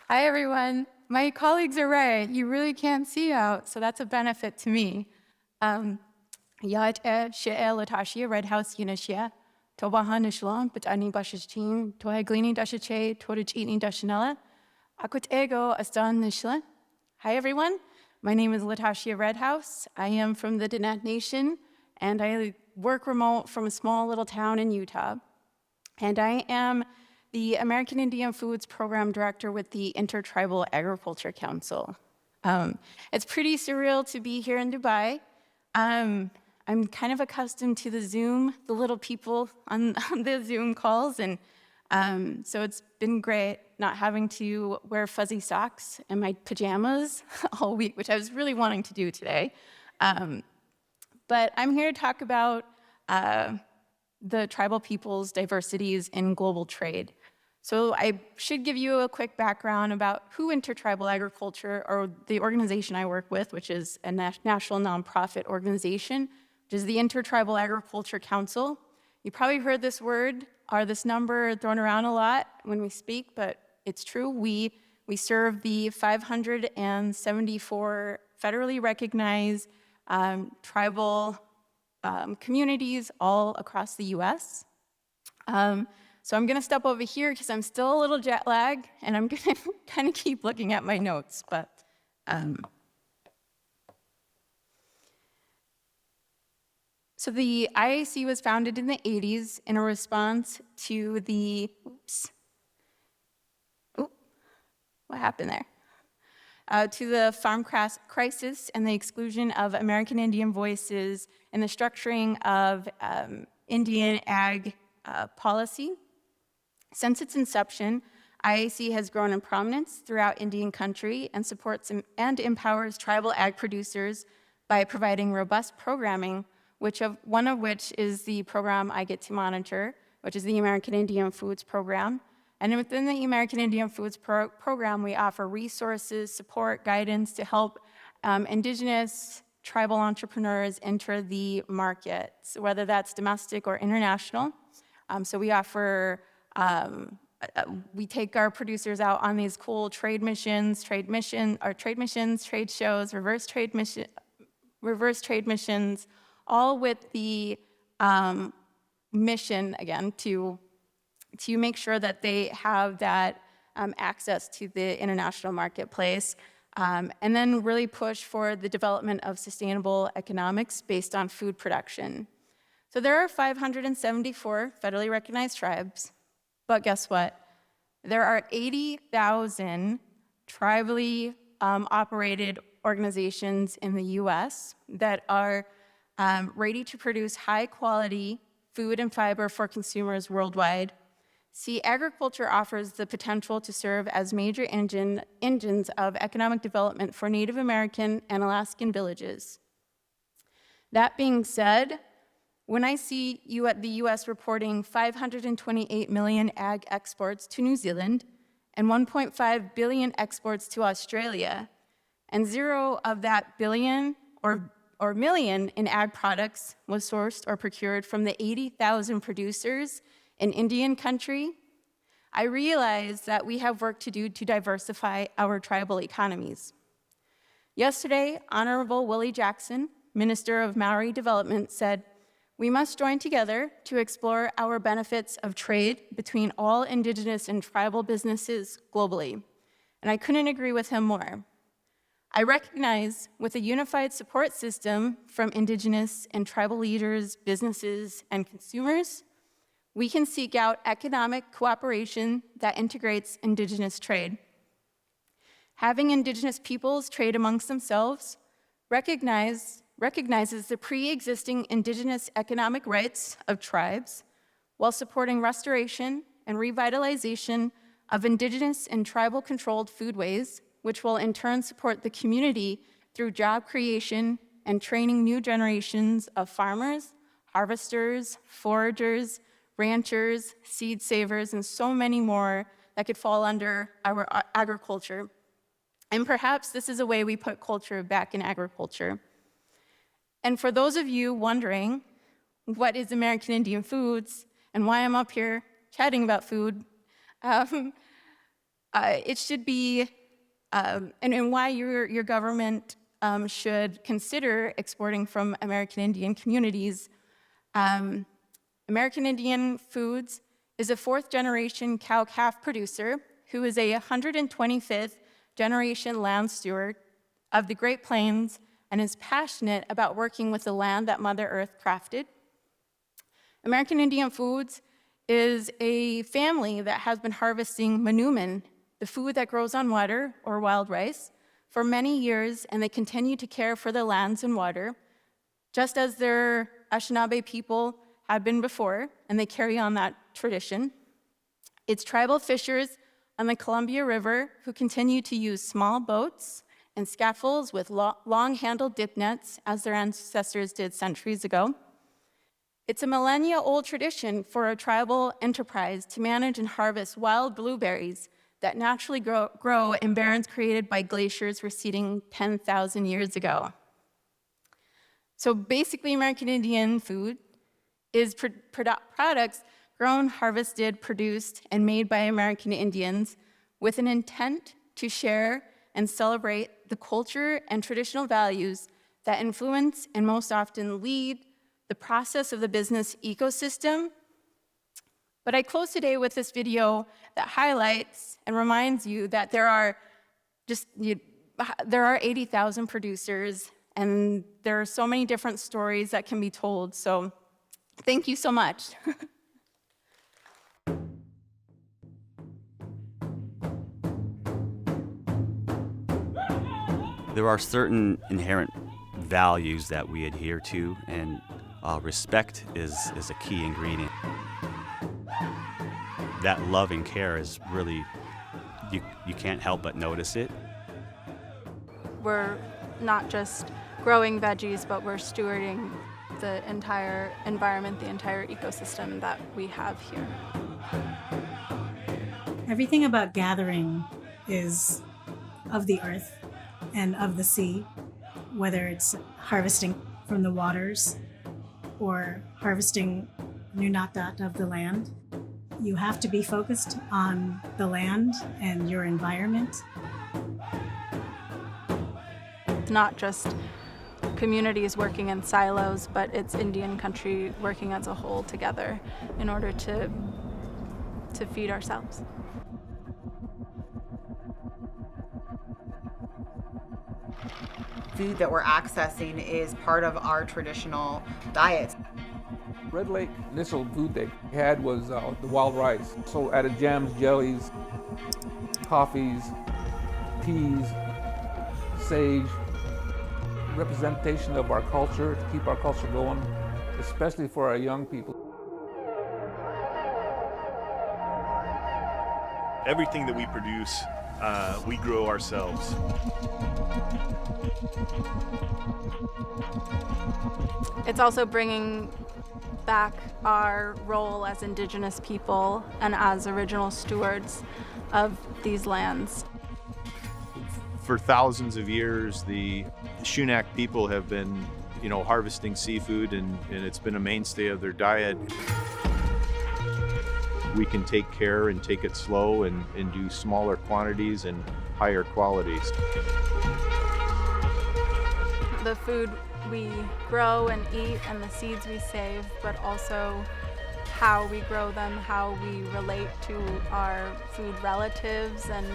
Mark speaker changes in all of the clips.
Speaker 1: Hi, everyone. My colleagues are right. You really can't see out, so that's a benefit to me. Latashia Redhouse Yinashia, Tobahan Ishlam, but Ani Bashish team, Toy Gleaning Dashache, Torich Eating Dashanella, Akut Ego Astan Nishla. Hi, everyone. My name is Latashia Redhouse. I am from the Diné Nation, and I work remote from a small little town in Utah. And I am the American Indian Foods Program Director with the Intertribal Agriculture Council. It's pretty surreal to be here in Dubai. I'm kind of accustomed to the little people on the Zoom calls, and so it's been great not having to wear fuzzy socks and my pajamas all week, which I was really wanting to do today. But I'm here to talk about the tribal peoples' diversities in global trade. So I should give you a quick background about who Intertribal Agriculture, or the organization I work with, which is a national nonprofit organization, which is the Intertribal Agriculture Council. You probably heard this word or this number thrown around a lot when we speak, but it's true. We serve the 574 federally recognized tribal communities all across the US. So I'm gonna step over here because I'm still a little jet lagged, and I'm gonna kind of keep looking at my notes, but so the IAC was founded in the 80s in a response to the, what happened there? To the farm crisis and the exclusion of American Indian voices and the structuring of Indian ag policy. Since its inception, IAC has grown in prominence throughout Indian country and supports and empowers tribal ag producers by providing robust programming, one of which is the program I get to monitor, which is the American Indian Foods Program. And within the American Indian Foods Program, we offer resources, support, guidance to help Indigenous tribal entrepreneurs enter the market, so whether that's domestic or international. So we offer, we take our producers out on these cool trade shows, reverse trade missions, all with the mission, again, to make sure that they have that access to the international marketplace, and then really push for the development of sustainable economics based on food production. So there are 574 federally recognized tribes, but guess what? There are 80,000 tribally operated organizations in the US that are ready to produce high quality food and fiber for consumers worldwide. See, agriculture offers the potential to serve as major engines of economic development for Native American and Alaskan villages. That being said, when I see the US reporting 528 million ag exports to New Zealand and 1.5 billion exports to Australia, and zero of that billion or million in ag products was sourced or procured from the 80,000 producers in Indian country, I realize that we have work to do to diversify our tribal economies. Yesterday, Honorable Willie Jackson, Minister of Maori Development, said, "We must join together to explore our benefits of trade between all Indigenous and tribal businesses globally." And I couldn't agree with him more. I recognize with a unified support system from Indigenous and tribal leaders, businesses, and consumers, we can seek out economic cooperation that integrates Indigenous trade. Having Indigenous peoples trade amongst themselves recognizes the pre-existing Indigenous economic rights of tribes while supporting restoration and revitalization of Indigenous and tribal-controlled foodways, which will in turn support the community through job creation and training new generations of farmers, harvesters, foragers, ranchers, seed savers, and so many more that could fall under our agriculture. And perhaps this is a way we put culture back in agriculture. And for those of you wondering what is American Indian Foods and why I'm up here chatting about food, it should be, and why your government should consider exporting from American Indian communities. American Indian Foods is a fourth-generation cow-calf producer who is a 125th generation land steward of the Great Plains and is passionate about working with the land that Mother Earth crafted. American Indian Foods is a family that has been harvesting manuman, the food that grows on water or wild rice, for many years, and they continue to care for the lands and water, just as their Anishinaabe people had been before, and they carry on that tradition. It's tribal fishers on the Columbia River who continue to use small boats and scaffolds with long-handled dip nets, as their ancestors did centuries ago. It's a millennia-old tradition for a tribal enterprise to manage and harvest wild blueberries that naturally grow in barrens created by glaciers receding 10,000 years ago. So basically, American Indian food is products grown, harvested, produced, and made by American Indians with an intent to share and celebrate the culture and traditional values that influence and most often lead the process of the business ecosystem. But I close today with this video that highlights and reminds you that there are 80,000 producers, and there are so many different stories that can be told. So thank you so much.
Speaker 2: There are certain inherent values that we adhere to, and respect is a key ingredient. That love and care is really, you can't help but notice it.
Speaker 3: We're not just growing veggies, but we're stewarding the entire environment, the entire ecosystem that we have here.
Speaker 4: Everything about gathering is of the earth and of the sea, whether it's harvesting from the waters or harvesting nunatat of the land. You have to be focused on the land and your environment.
Speaker 3: It's not just communities working in silos, but it's Indian country working as a whole together in order to feed ourselves.
Speaker 5: Food that we're accessing is part of our traditional diets.
Speaker 6: Red Lake initial food they had was the wild rice. So added jams, jellies, coffees, teas, sage, representation of our culture to keep our culture going, especially for our young people.
Speaker 7: Everything that we produce, we grow ourselves.
Speaker 3: It's also bringing back our role as Indigenous people and as original stewards of these lands.
Speaker 7: For thousands of years, the Shunak people have been, harvesting seafood, and it's been a mainstay of their diet. We can take care and take it slow and do smaller quantities and higher qualities.
Speaker 3: The food we grow and eat and the seeds we save, but also how we grow them, how we relate to our food relatives, and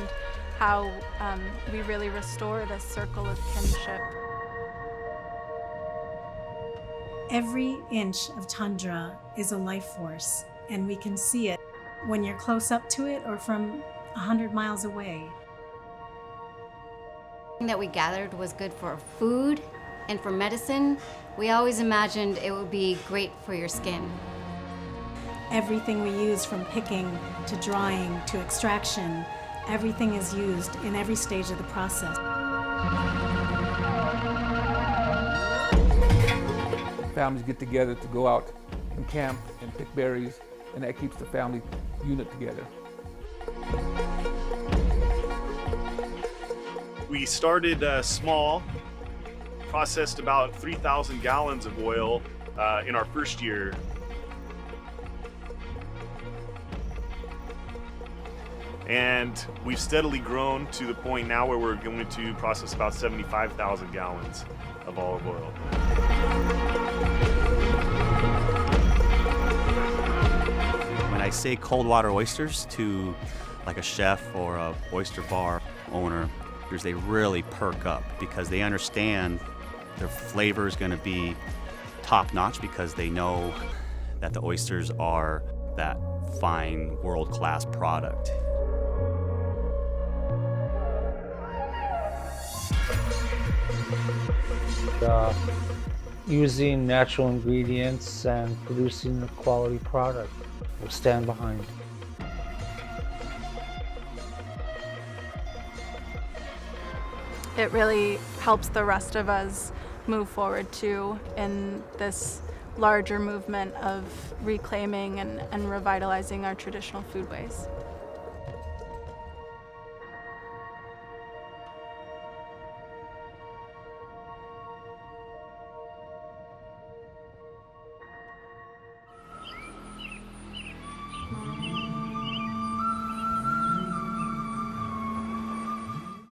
Speaker 3: how we really restore this circle of kinship.
Speaker 4: Every inch of tundra is a life force, and we can see it when you're close up to it or from 100 miles away.
Speaker 8: That we gathered was good for food and for medicine. We always imagined it would be great for your skin.
Speaker 4: Everything we use, from picking to drying to extraction, everything is used in every stage of the process.
Speaker 6: Families get together to go out and camp and pick berries, and that keeps the family unit together.
Speaker 7: We started small, processed about 3,000 gallons of oil in our first year.
Speaker 9: And we've steadily grown to the point now where we're going to process about 75,000 gallons of olive oil.
Speaker 2: When I say cold water oysters to like a chef or a oyster bar owner, they really perk up because they understand their flavor is going to be top notch because they know that the oysters are that fine world-class product.
Speaker 10: Using natural ingredients and producing a quality product. We'll stand behind.
Speaker 3: It really helps the rest of us move forward too in this larger movement of reclaiming and revitalizing our traditional foodways.